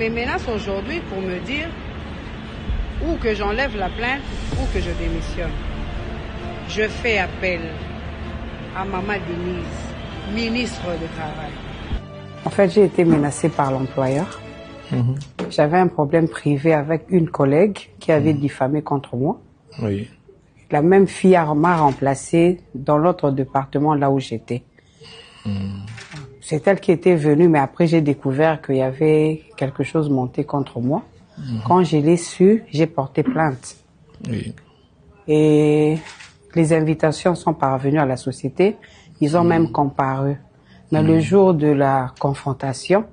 me menace aujourd'hui pour me dire ou que j'enlève la plainte ou que je démissionne. Je fais appel à Maman Denise, ministre du Travail. En fait, j'ai été menacée par l'employeur. J'avais un problème privé avec une collègue qui avait diffamé contre moi. Oui. La même fille m'a remplacée dans l'autre département là où j'étais. C'est elle qui était venue, mais après j'ai découvert qu'il y avait quelque chose monté contre moi. Quand je l'ai su, j'ai porté plainte. Oui. Et les invitations sont parvenues à la société. Ils ont même comparu. Mais le jour de la confrontation,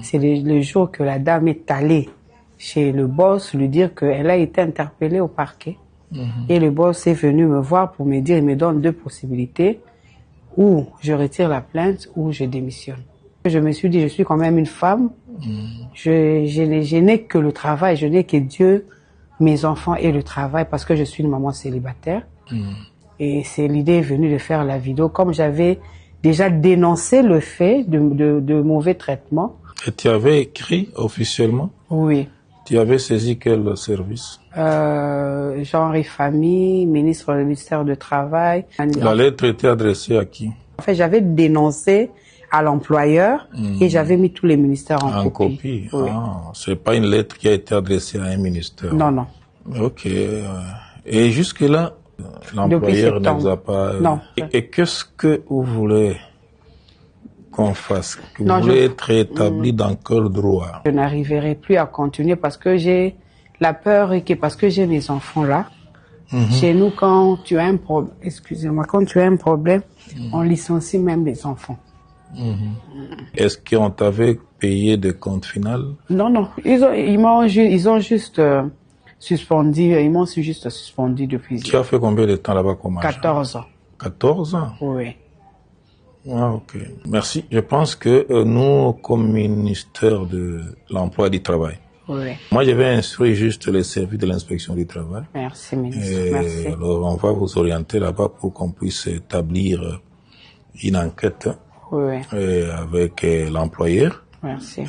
c'est le jour que la dame est allée chez le boss lui dire qu'elle a été interpellée au parquet. Et le boss est venu me voir pour me dire, il me donne deux possibilités, ou je retire la plainte ou je démissionne. Je me suis dit, je suis quand même une femme, je n'ai que le travail, je n'ai que Dieu, mes enfants et le travail parce que je suis une maman célibataire. Et c'est l'idée est venue de faire la vidéo. Comme j'avais déjà dénoncé le fait de mauvais traitement. Et tu avais écrit officiellement? Oui. Tu avais saisi quel service? Genre et famille, ministre du ministère du Travail. La lettre était adressée à qui? En fait, j'avais dénoncé à l'employeur et j'avais mis tous les ministères en copie. Oui. Ah, c'est pas une lettre qui a été adressée à un ministère. Non, non. Ok. Et jusque-là, l'employeur ne vous a pas... Non. Et qu'est-ce que vous voulez qu'on fasse? Vous voulez être établi dans quel droit? Je n'arriverai plus à continuer parce que j'ai la peur et que parce que j'ai mes enfants là. Chez nous, quand tu as un problème, quand tu as un problème, on licencie même les enfants. Est-ce qu'on t'avait payé de compte final? Non, non. Ils ont juste suspendu. Ils m'ont juste suspendu depuis. Tu as fait combien de temps là-bas comme agent? 14 ans. 14 ans? Oui. Ah, ok. Merci. Je pense que nous, comme ministère de l'Emploi et du Travail, moi, je vais instruire juste les services de l'inspection du travail. Merci, ministre. Merci. Alors, on va vous orienter là-bas pour qu'on puisse établir une enquête avec l'employeur. Merci.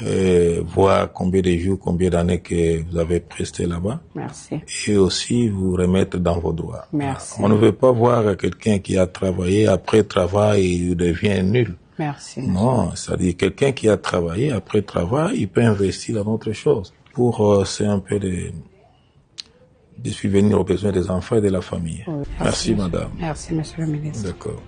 Voir combien de jours, combien d'années que vous avez presté là-bas. Merci. Et aussi vous remettre dans vos droits. Merci. On ne veut pas voir quelqu'un qui a travaillé, après travail, il devient nul. Merci. Non, c'est-à-dire quelqu'un qui a travaillé, après travail, il peut investir dans autre chose. Pour, c'est un peu de subvenir aux besoins des enfants et de la famille. Oui. Merci, madame. Merci, monsieur le ministre. D'accord.